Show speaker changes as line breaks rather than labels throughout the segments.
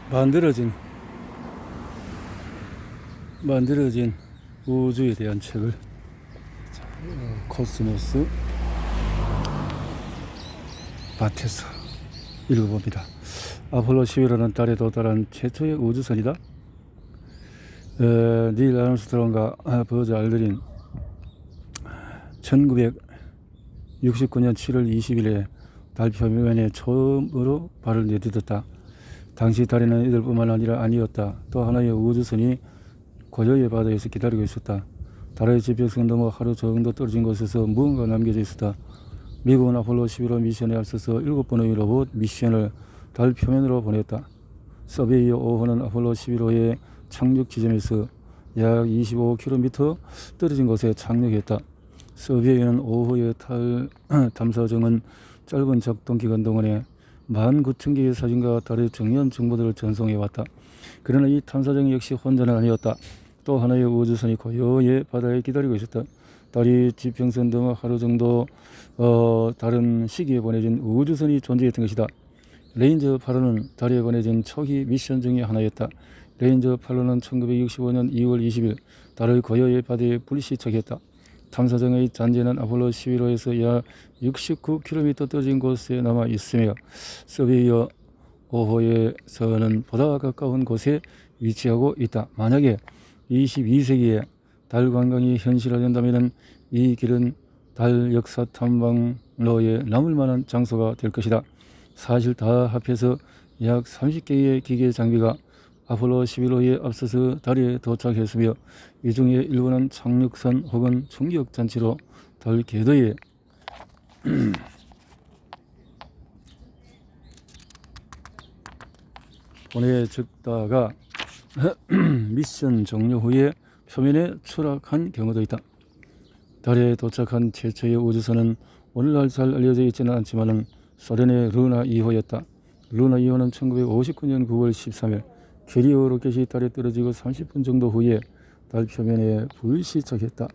만들어진 우주에 대한 책을 코스모스 밭에서 읽어봅니다. 아폴로 11호는 달에 도달한 최초의 우주선이다. 닐 아름스트롱과 버즈 알드린 1969년 7월 20일에 달 표면에 처음으로 발을 내딛었다. 당시 달에는 이들뿐만 아니었다. 또 하나의 우주선이 고요의 바다에서 기다리고 있었다. 달의 지평선 넘어 하루 정도 떨어진 곳에서 무언가 남겨져 있었다. 미국은 아폴로 11호 미션에 앞서서 7번의 로봇 미션을 달 표면으로 보냈다. 서베이어 5호는 아폴로 11호의 착륙 지점에서 약 25km 떨어진 곳에 착륙했다. 서베이어는 5호의 달 탐사정은 짧은 작동기간 동안에 19,000개의 사진과 달의 중요한 정보들을 전송해왔다. 그러나 이 탐사정 역시 혼자는 아니었다. 또 하나의 우주선이 고요의 바다에 기다리고 있었다. 달이 지평선 넘어 하루 정도 다른 시기에 보내진 우주선이 존재했던 것이다. 레인저 8호는 달에 보내진 초기 미션 중의 하나였다. 레인저 8호는 1965년 2월 20일 달의 고요의 바다에 불시착했다. 탐사정의 잔재는 아폴로 11호에서 약 69km 떨어진 곳에 남아 있으며 서베이어 5호에서는 보다 가까운 곳에 위치하고 있다. 만약에 22세기에 달 관광이 현실화된다면 이 길은 달 역사 탐방로에 남을 만한 장소가 될 것이다. 사실 다 합해서 약 30개의 기계 장비가 아폴로 11호에 앞서서 달에 도착했으며 이 중에 일부는 착륙선 혹은 충격장치로 달 궤도에 보내졌다가 미션 종료 후에 표면에 추락한 경우도 있다. 달에 도착한 최초의 우주선은 오늘날 잘 알려져 있지는 않지만 소련의 루나 2호였다. 루나 2호는 1959년 9월 13일 캐리어 로켓이 달에 떨어지고 30분 정도 후에 달 표면에 불시착했다.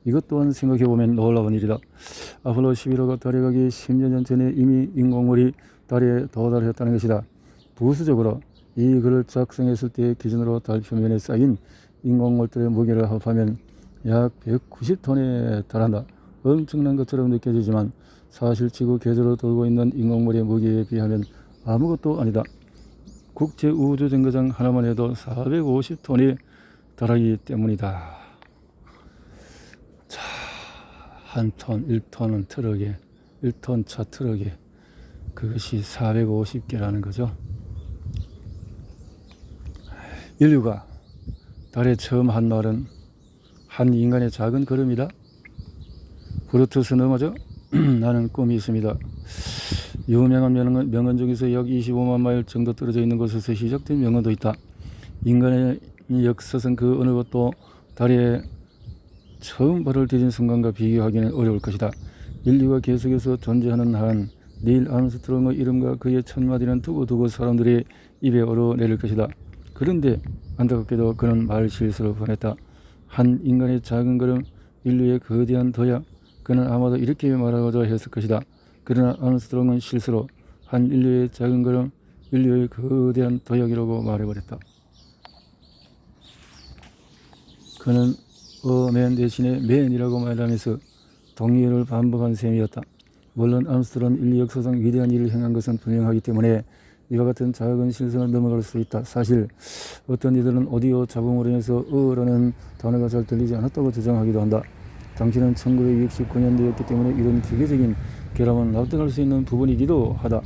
이것 또한 생각해보면 놀라운 일이다. 아폴로 11호가 달에 가기 10여 년 전에 이미 인공물이 달에 도달했다는 것이다. 부수적으로 이 글을 작성했을 때의 기준으로 달 표면에 쌓인 인공물들의 무게를 합하면 약 190톤에 달한다. 엄청난 것처럼 느껴지지만 사실 지구 궤도로 돌고 있는 인공물의 무게에 비하면 아무것도 아니다. 국제우주정거장 하나만 해도 450톤에 달하기 때문이다. 자, 한 톤, 1톤은 트럭에, 1톤 차 트럭에 그것이 450개라는 거죠. 인류가 달에 처음 한 말은 한 인간의 작은 걸음이다. 브루투스 넘어져 나는 꿈이 있습니다. 유명한 명언 중에서 약 25만 마일 정도 떨어져 있는 곳에서 시작된 명언도 있다. 인간의 역사상 그 어느 것도 달에 처음 발을 디딘 순간과 비교하기는 어려울 것이다. 인류가 계속해서 존재하는 한 닐 암스트롱의 이름과 그의 첫마디는 두고두고 사람들의 입에 오르내릴 것이다. 그런데 안타깝게도 그는 말 실수를 보냈다. 한 인간의 작은 걸음, 인류의 거대한 도약. 그는 아마도 이렇게 말하고자 했을 것이다. 그러나 암스트롱은 실수로 한 인류의 작은 걸음, 인류의 거대한 도약이라고 말해버렸다. 그는 어맨 대신에 맨이라고 말하면서 동의어를 반복한 셈이었다. 물론 암스트롱은 인류 역사상 위대한 일을 행한 것은 분명하기 때문에 이와 같은 작은 실수는 넘어갈 수 있다. 사실 어떤 이들은 오디오 잡음으로 인해서 어라는 단어가 잘 들리지 않았다고 주장하기도 한다. 당시는 1969년도였기 때문에 이런 기계적인 결함은 납득할 수 있는 부분이기도 하다.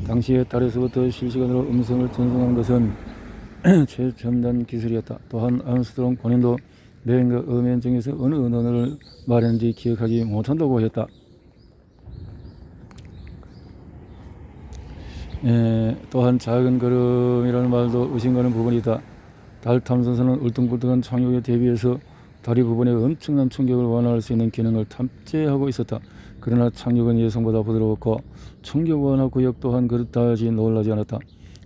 당시에 달에서부터 실시간으로 음성을 전송한 것은 최첨단 기술이었다. 또한 암스트롱 본인도 맨과 어맨 중에서 어느 언어를 말했는지 기억하지 못한다고 했다. 또한 작은 걸음이라는 말도 의심가는 부분이 있다. 달 탐사선은 울퉁불퉁한 착륙에 대비해서 다리 부분에 엄청난 충격을 완화할 수 있는 기능을 탑재하고 있었다. 그러나 착륙은 예상보다 부드러웠고 충격 완화 구역 또한 그렇다지 놀라지 않았다.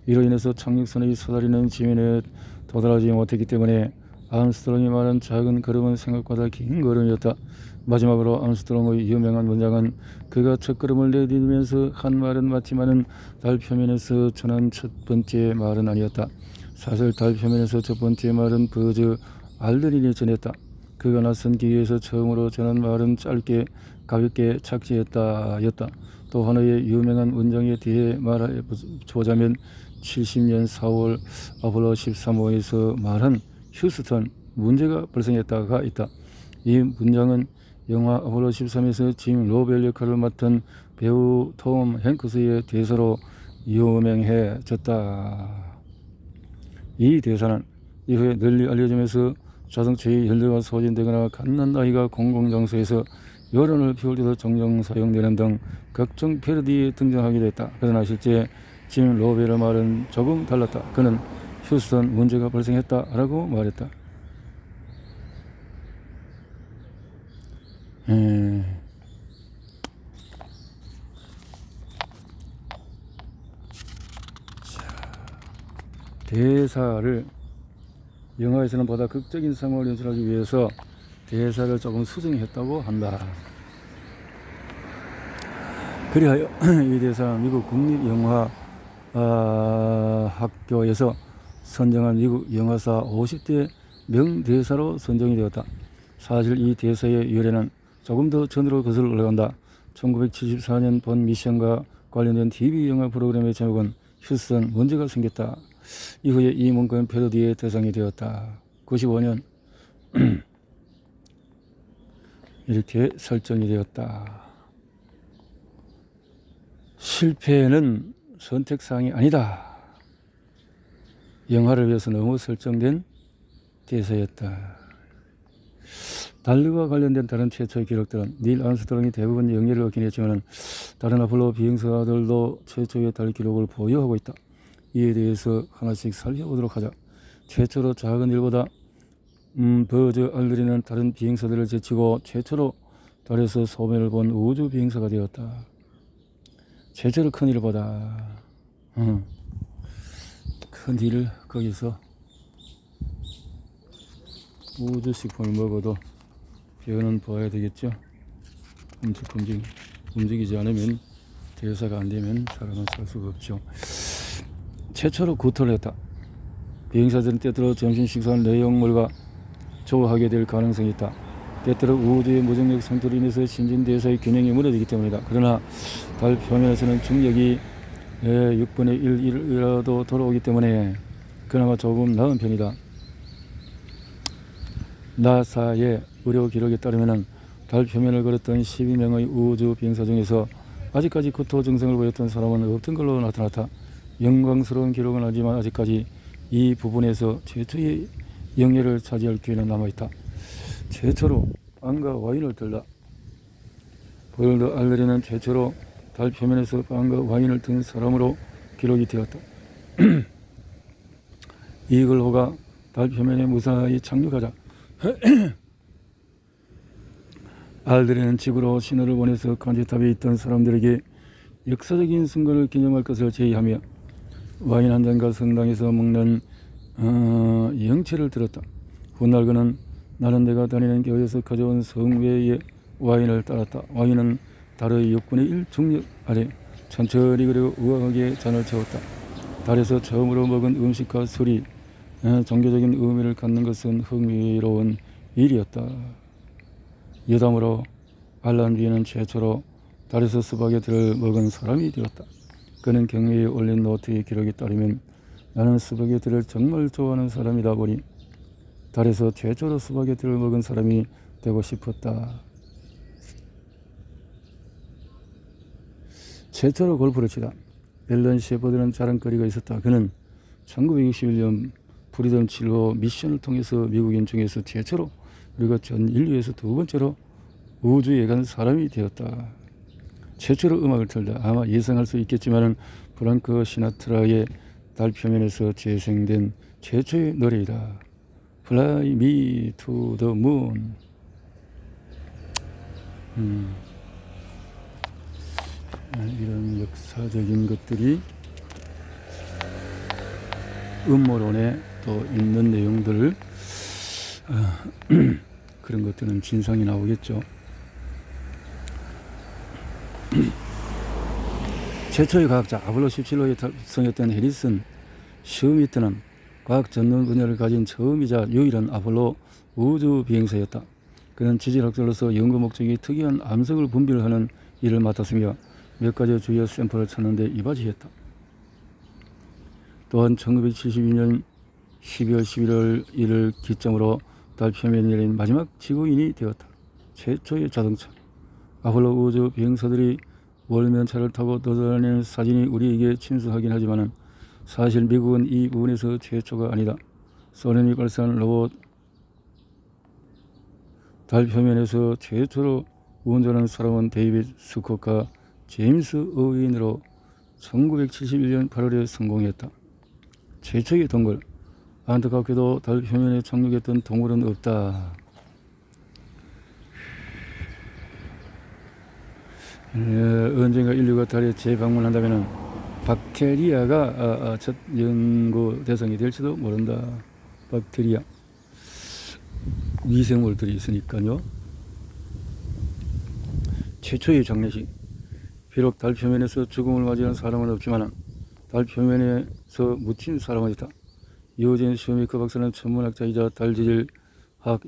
이로 인해서 착륙선의 사다리는 지면에 도달하지 못했기 때문에 암스트롱이 말한 작은 걸음은 생각보다 긴 걸음이었다. 마지막으로 암스트롱의 유명한 문장은 그가 첫걸음을 내디디면서 한 말은 맞지만은 달 표면에서 전한 첫 번째 말은 아니었다. 사실 달 표면에서 첫 번째 말은 버즈 알드린이 전했다. 그가 낯선 기회에서 처음으로 전한 말은 짧게 가볍게 착지했다 였다. 또 하나의 유명한 문장에 대해 말해보자면 70년 4월 아폴로 13호에서 말한 휴스턴 문제가 발생했다가 있다. 이 문장은 영화 아폴로 13에서 짐 로벨 역할을 맡은 배우 톰 행크스의 대사로 유명해졌다. 이 대사는 이후에 널리 알려지면서 자동차의 연료가 소진되거나 갓난아이가 공공장소에서 여론을 피울 때도 종종 사용되는 등 각종 패러디에 등장하기도 했다. 그러나 실제 짐 로벨의 말은 조금 달랐다. 그는 휴스턴 문제가 발생했다라고 말했다. 대사를 영화에서는 보다 극적인 상황을 연출하기 위해서 대사를 조금 수정했다고 한다. 그리하여 이 대사는 미국 국립영화학교에서 선정한 미국 영화사 50대 명대사로 선정이 되었다. 사실 이 대사의 유래는 조금 더 전으로 거슬러 올라간다. 1974년 본 미션과 관련된 TV 영화 프로그램의 제목은 휴스턴 문제가 생겼다. 이후에 이 문구는 패러디의 대상이 되었다. 95년 이렇게 설정이 되었다. 실패는 선택사항이 아니다. 영화를 위해서 너무 설정된 대사였다. 달과 관련된 다른 최초의 기록들은 닐 암스트롱이 대부분 영예를 얻긴 했지만 다른 아폴로 비행사들도 최초의 달 기록을 보유하고 있다. 이에 대해서 하나씩 살펴보도록 하자. 최초로 작은 일보다 버즈 알드린은 다른 비행사들을 제치고 최초로 달에서 소변을 본 우주 비행사가 되었다. 최초로 큰 일보다 큰 일을 거기서 우주식품을 먹어도 배우는 보아야 되겠죠. 움직이지 않으면 대사가 안 되면 사람은 살 수가 없죠. 최초로 구토를 했다. 비행사들은 때때로 점심 식사한 내용물과 조하게 될 가능성이 있다. 때때로 우주의 무重력 상태로 인해서 신진대사의 균형이 무너지기 때문이다. 그러나 달 표면에서는 중력이 6분의 1이라도 돌아오기 때문에 그나마 조금 나은 편이다. 나사의 의료 기록에 따르면 달 표면을 걸었던 12명의 우주 비행사 중에서 아직까지 구토 증상을 보였던 사람은 없던 걸로 나타났다. 영광스러운 기록은 아니지만 아직까지 이 부분에서 최초의 영예를 차지할 기회는 남아있다. 최초로 빵과 와인을 들다. 버즈 알드린은 최초로 달 표면에서 빵과 와인을 든 사람으로 기록이 되었다. 이글호가 달 표면에 무사히 착륙하자 알드린은 지구로 신호를 보내서 관제탑에 있던 사람들에게 역사적인 순간을 기념할 것을 제의하며 와인 한 잔과 성당에서 먹는 영체를 들었다. 훗날 그는 나는 내가 다니는 교회에서 가져온 성외의 와인을 따랐다. 와인은 달의 6분의 1 중력 아래 천천히 그리고 우아하게 잔을 채웠다. 달에서 처음으로 먹은 음식과 술이 종교적인 의미를 갖는 것은 흥미로운 일이었다. 여담으로 알란 비는 최초로 달에서 스파게티를 먹은 사람이 되었다. 그는 경매에 올린 노트의 기록에 따르면 나는 스파게티를 정말 좋아하는 사람이다 보니 달에서 최초로 스파게티를 먹은 사람이 되고 싶었다. 최초로 골프를 치다. 앨런 셰퍼드는 자랑거리가 있었다. 그는 1961년 프리덤 7호 미션을 통해서 미국인 중에서 최초로 그리고 전 인류에서 두 번째로 우주에 간 사람이 되었다. 최초로 음악을 틀다. 아마 예상할 수 있겠지만 프랑크 시나트라의 달 표면에서 재생된 최초의 노래이다. Fly me to the moon. 이런 역사적인 것들이 음모론에 또 있는 내용들 그런 것들은 진상이 나오겠죠. 최초의 과학자 아폴로 17호에 탑승했던 해리슨 슈미트는 과학 전문 분야를 가진 처음이자 유일한 아폴로 우주 비행사였다. 그는 지질학자로서 연구 목적이 특이한 암석을 분별하는 일을 맡았으며 몇 가지 주요 샘플을 찾는 데 이바지했다. 또한 1972년 12월 11월 1일 기점으로 달 표면에 내린 마지막 지구인이 되었다. 최초의 자동차. 아폴로 우주 비행사들이 월면차를 타고 떠다니는 사진이 우리에게 친숙하긴 하지만 사실 미국은 이 부분에서 최초가 아니다. 소련이 발사한 로봇 달 표면에서 최초로 운전한 사람은 데이빗 스콧과 제임스 어윈으로 1971년 8월에 성공했다. 최초의 동굴. 안타깝게도 달 표면에 착륙했던 동물은 없다. 언젠가 인류가 달에 재방문한다면 박테리아가 첫 연구 대상이 될지도 모른다. 박테리아. 미생물들이 있으니까요. 최초의 장례식. 비록 달 표면에서 죽음을 맞이한 사람은 없지만 달 표면에서 묻힌 사람은 있다. 유진 슈메이커 박사는 천문학자이자 달지질학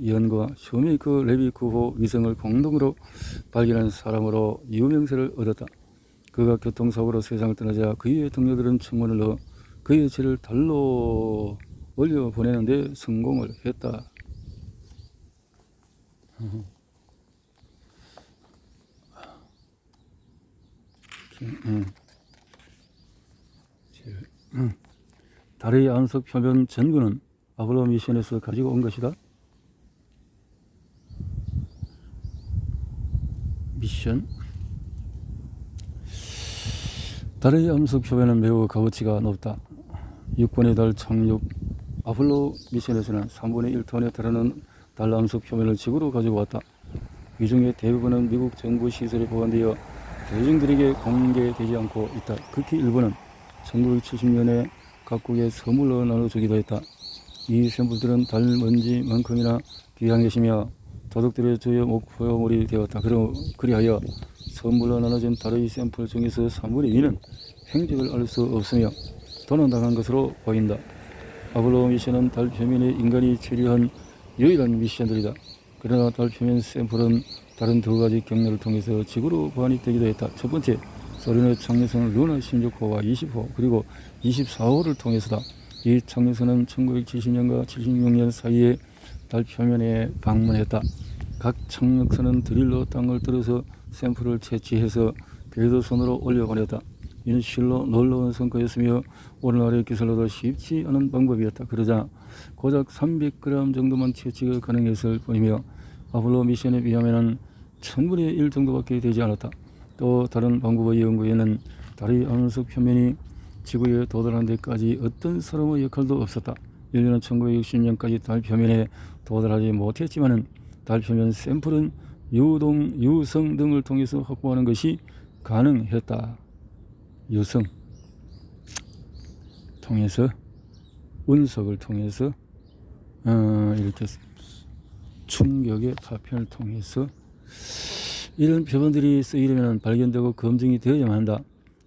연구와 슈메이커 레비 9호 위성을 공동으로 발견한 사람으로 유명세를 얻었다. 그가 교통사고로 세상을 떠나자 그의 동료들은 천문을 넣어 그의 죄를 달로 올려 보내는 데 성공을 했다. 달의 암석 표면 전구는 아폴로 미션에서 가지고 온 것이다. 미션. 달의 암석 표면은 매우 값어치가 높다. 6번의 달 착륙. 아폴로 미션에서는 3분의 1톤에 달하는 달 암석 표면을 지구로 가지고 왔다. 이 중에 대부분은 미국 정부 시설에 보관되어 대중들에게 공개되지 않고 있다. 극히 일부는 1970년에 각국에 선물로 나눠주기도 했다. 이 샘플들은 달 먼지만큼이나 귀한 것이며 도둑들의 주요 목표물이 되었다. 그리하여 선물로 나눠진 달의 샘플 중에서 3분의 2는 행적을 알 수 없으며 도난당한 것으로 보인다. 아폴로 미션은 달 표면에 인간이 체류한 유일한 미션들이다. 그러나 달 표면 샘플은 다른 두 가지 경로를 통해서 지구로 보관이 되기도 했다. 첫 번째, 소련의 착륙선 루나 16호와 20호 그리고 24호를 통해서다. 이 착륙선은 1970년과 76년 사이에 달 표면에 방문했다. 각 착륙선은 드릴로 땅을 뚫어서 샘플을 채취해서 궤도선으로 올려보냈다. 이는 실로 놀라운 성과였으며 오늘날의 기술로도 쉽지 않은 방법이었다. 그러자 고작 300g 정도만 채취가 가능했을 뿐이며 아폴로 미션에 비하면 1000분의 1 정도밖에 되지 않았다. 또 다른 방법의 연구에는 달의 암석 표면이 지구에 도달하는 데까지 어떤 사람의 역할도 없었다. 인류는 1960년까지 달 표면에 도달하지 못했지만 달 표면 샘플은 유동, 유성 등을 통해서 확보하는 것이 가능했다. 유성 통해서 운석을 통해서 이렇게 충격의 파편을 통해서 이런 표본들이 쓰이려면 발견되고 검증이 되어야만 한다.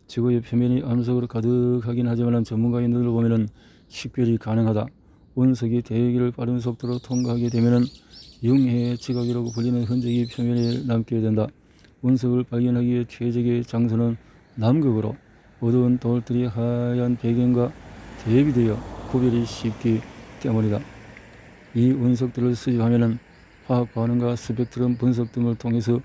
지구의 표면이 암석으로 가득하긴 하지만 전문가의 눈으로 보면 식별이 가능하다. 운석이 대기를 빠른 속도로 통과하게 되면 융해의 지각이라고 불리는 흔적이 표면에 남게 된다. 운석을 발견하기 위해 최적의 장소는 남극으로 어두운 돌들이 하얀 배경과 대비되어 구별이 쉽기 때문이다. 이 운석들을 수집하면 화학 반응과 스펙트럼 분석 등을 통해서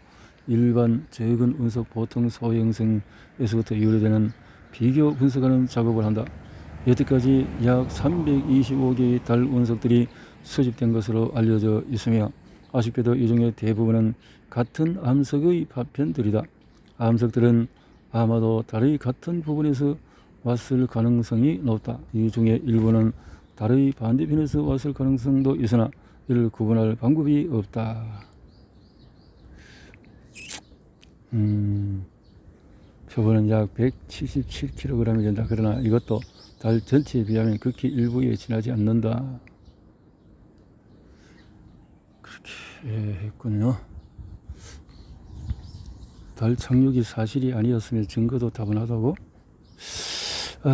일반 적은 운석 보통 소형성에서부터 유래되는 비교 분석하는 작업을 한다. 여태까지 약 325개의 달 운석들이 수집된 것으로 알려져 있으며 아쉽게도 이 중에 대부분은 같은 암석의 파편들이다. 암석들은 아마도 달의 같은 부분에서 왔을 가능성이 높다. 이 중에 일부는 달의 반대편에서 왔을 가능성도 있으나 이를 구분할 방법이 없다. 표본은 약 177kg이 된다. 그러나 이것도 달 전체에 비하면 극히 일부에 지나지 않는다. 그렇게 했군요. 달 착륙이 사실이 아니었으면 증거도 다분하다고?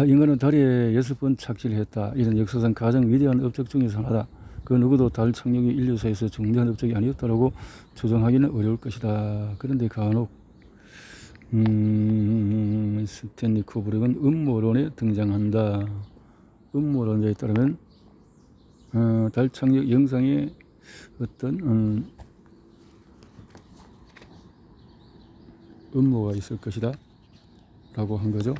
인간은 달에 6번 착지를 했다. 이런 역사상 가장 위대한 업적 중에서 하나다. 그 누구도 달 착륙이 인류사에서 중대한 업적이 아니었다라고 주장하기는 어려울 것이다. 그런데 간혹 스탠리 쿠브릭은 음모론에 등장한다. 음모론자에 따르면 달 착륙 영상에 어떤 음모가 있을 것이다 라고 한 거죠.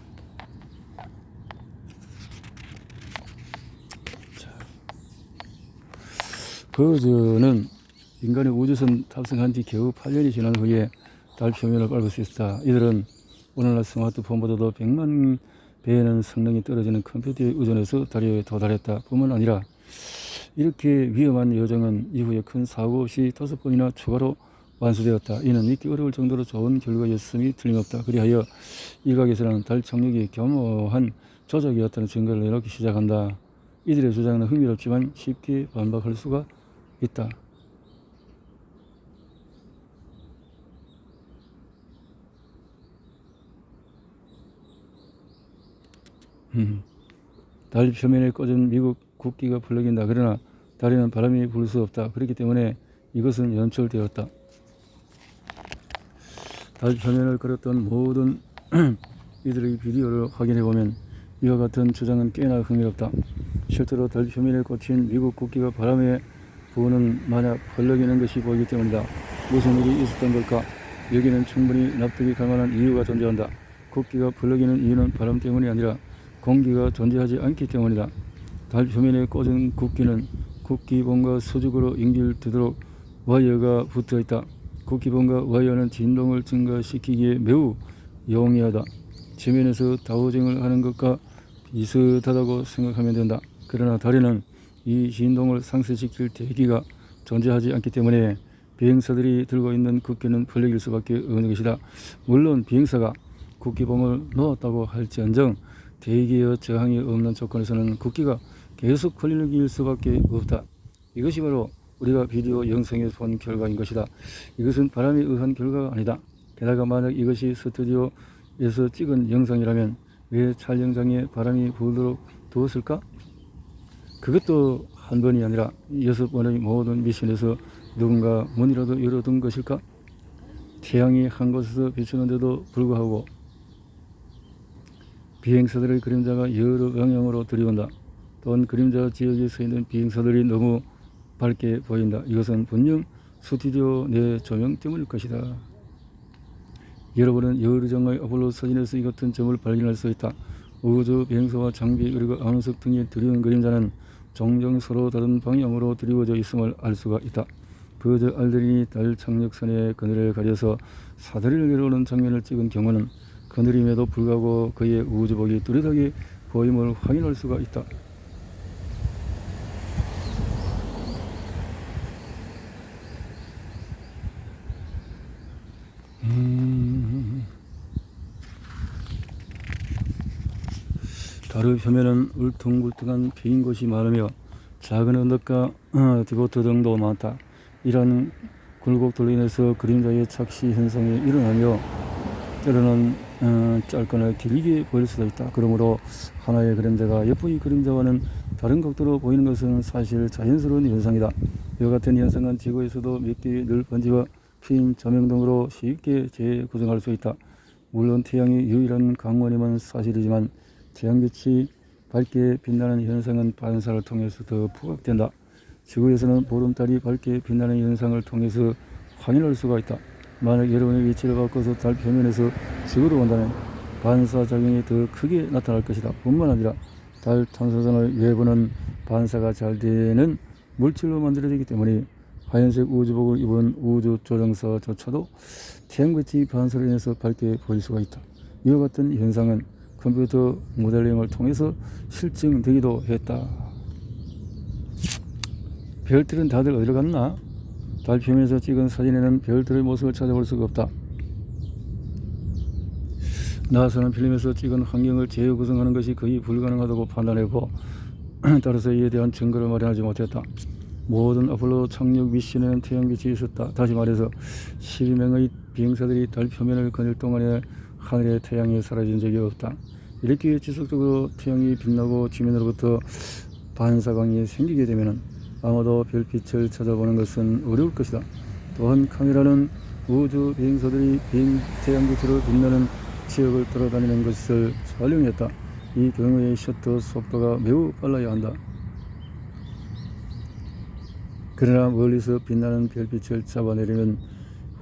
버즈는 인간의 우주선 탑승한 지 겨우 8년이 지난 후에 달 표면을 밟을 수 있다. 이들은 오늘날 스마트폰보다도 100만 배는 성능이 떨어지는 컴퓨터에 의존해서 달에 도달했다. 뿐만 아니라 이렇게 위험한 여정은 이후에 큰 사고 없이 5번이나 추가로 완수되었다. 이는 믿기 어려울 정도로 좋은 결과였음이 틀림없다. 그리하여 일각에서는 달 착륙이 겸허한 조작이었다는 증거를 내놓기 시작한다. 이들의 주장은 흥미롭지만 쉽게 반박할 수가 있다. 달 표면에 꽂은 미국 국기가 불러긴다. 그러나 달에는 바람이 불 수 없다. 그렇기 때문에 이것은 연출되었다. 달 표면을 걸었던 모든 이들의 비디오를 확인해보면 이와 같은 주장은 꽤나 흥미롭다. 실제로 달 표면에 꽂힌 미국 국기가 바람에 부는 만약 펄럭이는 것이 보이기 때문이다. 무슨 일이 있었던 걸까? 여기는 충분히 납득이 갈 만한 이유가 존재한다. 국기가 펄럭이는 이유는 바람 때문이 아니라 공기가 존재하지 않기 때문이다. 달 표면에 꽂은 국기는 국기봉과 수직으로 연결되도록 와이어가 붙어있다. 국기봉과 와이어는 진동을 증가시키기에 매우 용이하다. 지면에서 다우징을 하는 것과 비슷하다고 생각하면 된다. 그러나 달에는 이 진동을 상쇄시킬 대기가 존재하지 않기 때문에 비행사들이 들고 있는 국기는 펄럭일 수밖에 없는 것이다. 물론 비행사가 국기봉을 놓았다고 할지언정 대기의 저항이 없는 조건에서는 국기가 계속 펄럭일 수밖에 없다. 이것이 바로 우리가 비디오 영상에서 본 결과인 것이다. 이것은 바람에 의한 결과가 아니다. 게다가 만약 이것이 스튜디오에서 찍은 영상이라면 왜 촬영장에 바람이 불도록 두었을까? 그것도 한 번이 아니라 6번의 모든 미션에서 누군가 문이라도 열어둔 것일까? 태양이 한 곳에서 비추는데도 불구하고 비행사들의 그림자가 여러 방향으로 들이온다. 또한 그림자 지역에 서 있는 비행사들이 너무 밝게 보인다. 이것은 분명 스튜디오 내 조명 때문일 것이다. 여러분은 여러 장의 아폴로 사진에서 이 같은 점을 발견할 수 있다. 우주 비행사와 장비 그리고 암석 등에 들이온 그림자는 종종 서로 다른 방향으로 드리워져 있음을 알 수가 있다. 버즈 알드린이 달 착륙선의 그늘을 가려서 사다리를 내려오는 장면을 찍은 경우는 그늘임에도 불구하고 그의 우주복이 뚜렷하게 보임을 확인할 수가 있다. 달의 표면은 울퉁불퉁한 패인 곳이 많으며 작은 언덕과 디보트 등도 많다. 이런 굴곡들로 인해서 그림자의 착시 현상이 일어나며 때로는 짧거나 길게 보일 수도 있다. 그러므로 하나의 그림자가 옆의 그림자와는 다른 각도로 보이는 것은 사실 자연스러운 현상이다. 이와 같은 현상은 지구에서도 몇 개의 늘 번지와 핀 조명 등으로 쉽게 재구성할 수 있다. 물론 태양이 유일한 강원임은 사실이지만 태양빛이 밝게 빛나는 현상은 반사를 통해서 더 부각된다. 지구에서는 보름달이 밝게 빛나는 현상을 통해서 확인할 수가 있다. 만약 여러분의 위치를 바꿔서 달 표면에서 지구로 온다면 반사작용이 더 크게 나타날 것이다. 뿐만 아니라 달 탐사선의 외부는 반사가 잘 되는 물질로 만들어지기 때문에 하얀색 우주복을 입은 우주조종사조차도 태양빛이 반사로 인해서 밝게 보일 수가 있다. 이와 같은 현상은 컴퓨터 모델링을 통해서 실증되기도 했다. 별들은 다들 어디로 갔나? 달 표면에서 찍은 사진에는 별들의 모습을 찾아볼 수가 없다. 나사는 필름에서 찍은 환경을 재구성하는 것이 거의 불가능하다고 판단했고 따라서 이에 대한 증거를 마련하지 못했다. 모든 아폴로 착륙 미션에는 태양빛이 있었다. 다시 말해서 12명의 비행사들이 달 표면을 거닐 동안에 하늘의 태양이 사라진 적이 없다. 이렇게 지속적으로 태양이 빛나고 지면으로부터 반사광이 생기게 되면 아마도 별빛을 찾아보는 것은 어려울 것이다. 또한 카메라는 우주 비행사들이 태양빛으로 빛나는 지역을 돌아다니는 것을 촬영했다. 이 경우에 셔터 속도가 매우 빨라야 한다. 그러나 멀리서 빛나는 별빛을 잡아내려면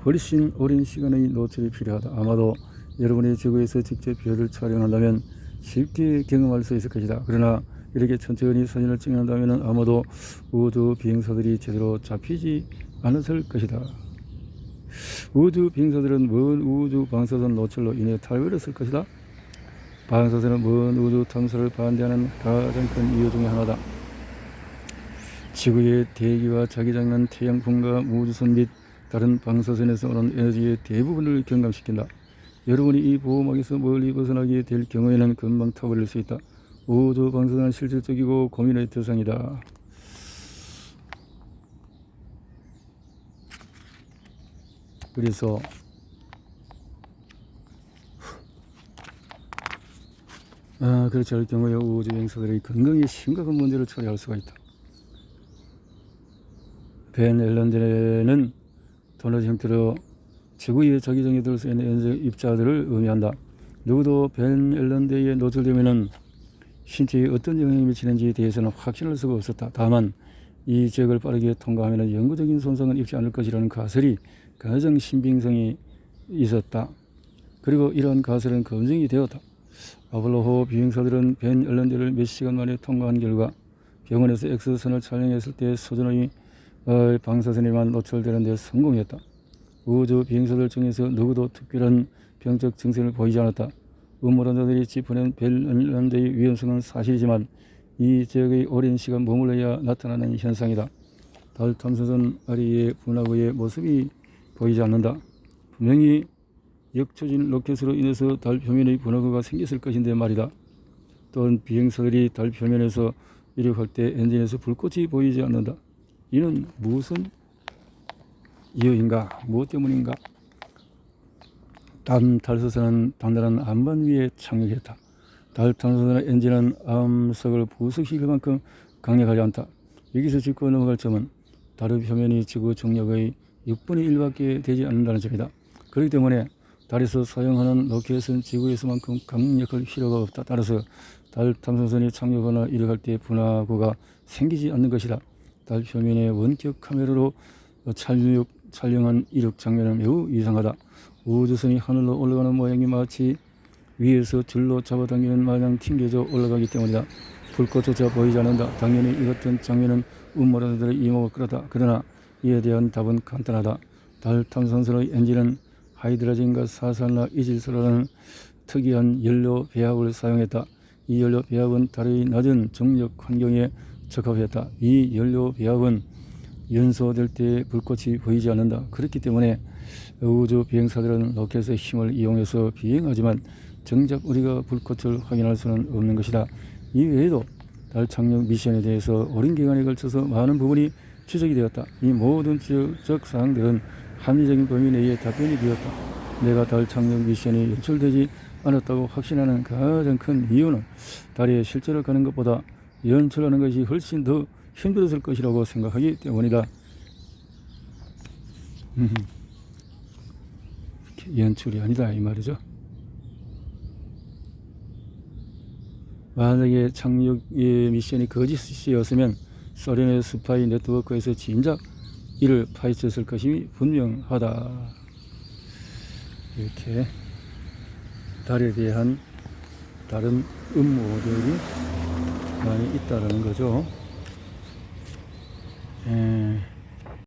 훨씬 오랜 시간의 노출이 필요하다. 아마도 여러분이 지구에서 직접 별을 촬영한다면 쉽게 경험할 수 있을 것이다. 그러나 이렇게 천천히 사진을 찍는다면 아마도 우주 비행사들이 제대로 잡히지 않았을 것이다. 우주 비행사들은 먼 우주 방사선 노출로 인해 탈거했을 것이다. 방사선은 먼 우주 탐사를 반대하는 가장 큰 이유 중에 하나다. 지구의 대기와 자기장은 태양풍과 우주선 및 다른 방사선에서 오는 에너지의 대부분을 경감시킨다. 여러분이 이 보호막에서 멀리 벗어나게 될 경우에는 금방 타버릴 수 있다. 우주 방사선은 실질적이고 고민의 대상이다. 그래서 그렇지 않을 경우에 우주 비행사들이 건강에 심각한 문제를 초래할 수가 있다. 벤 앨런제는 도넛 형태로 지구의 자기장에 들 수 있는 에너지 입자들을 의미한다. 누구도 벤 앨런제에 노출되면 신체에 어떤 영향이 미치는지에 대해서는 확신할 수가 없었다. 다만 이 지역을 빠르게 통과하면 영구적인 손상은 입지 않을 것이라는 가설이 가장 신빙성이 있었다. 그리고 이러한 가설은 검증이 되었다. 아폴로 비행사들은 벤 앨런제를 몇 시간 만에 통과한 결과 병원에서 X선을 촬영했을 때 소전의 방사선에만 노출되는 데 성공했다. 우주 비행사들 중에서 누구도 특별한 병적 증세를 보이지 않았다. 음모론자들이 짚어낸 벤 앨런제의 위험성은 사실이지만 이 지역의 오랜 시간 머물러야 나타나는 현상이다. 달 탐사선 아래의 분화구의 모습이 보이지 않는다. 분명히 역초진 로켓으로 인해서 달 표면의 분화구가 생겼을 것인데 말이다. 또한 비행사들이 달 표면에서 이륙할 때 엔진에서 불꽃이 보이지 않는다. 이는 무슨 이유인가? 무엇 때문인가? 달 탐사선은 단단한 안반 위에 착륙했다. 달 탐사선의 엔진은 암석을 부수시킬 만큼 강력하지 않다. 여기서 짚고 넘어갈 점은 달의 표면이 지구 중력의 6분의 1밖에 되지 않는다는 점이다. 그렇기 때문에 달에서 사용하는 로켓은 지구에서만큼 강력할 필요가 없다. 따라서 달 탐사선이 착륙하거나 이륙할 때 분화구가 생기지 않는 것이다. 달 표면에 원격 카메라로 촬영한 이륙 장면은 매우 이상하다. 우주선이 하늘로 올라가는 모양이 마치 위에서 줄로 잡아당기는 마냥 튕겨져 올라가기 때문이다. 불꽃조차 보이지 않는다. 당연히 이 같은 장면은 음모론자들의 이목을 끌었다. 그러나 이에 대한 답은 간단하다. 달 탐사선의 엔진은 하이드로젠과 사산화 이질소라는 특이한 연료 배합을 사용했다. 이 연료 배합은 달의 낮은重력 환경에 적합했다. 이 연료 배합은 연소될 때 불꽃이 보이지 않는다. 그렇기 때문에 우주 비행사들은 로켓의 힘을 이용해서 비행하지만 정작 우리가 불꽃을 확인할 수는 없는 것이다. 이 외에도 달 착륙 미션에 대해서 오랜 기간에 걸쳐서 많은 부분이 추적이 되었다. 이 모든 추적 사항들은 합리적인 범위 내에 답변이 되었다. 내가 달 착륙 미션이 연출되지 않았다고 확신하는 가장 큰 이유는 달에 실제로 가는 것보다 연출하는 것이 훨씬 더 힘들었을 것이라고 생각하기 때문이다. 연출이 아니다 이 말이죠. 만약에 착륙 미션이 거짓이었으면 소련의 스파이 네트워크에서 진작 이를 파헤쳤을 것이 분명하다. 이렇게 달에 대한 다른 음모들이 많이 있다라는 거죠.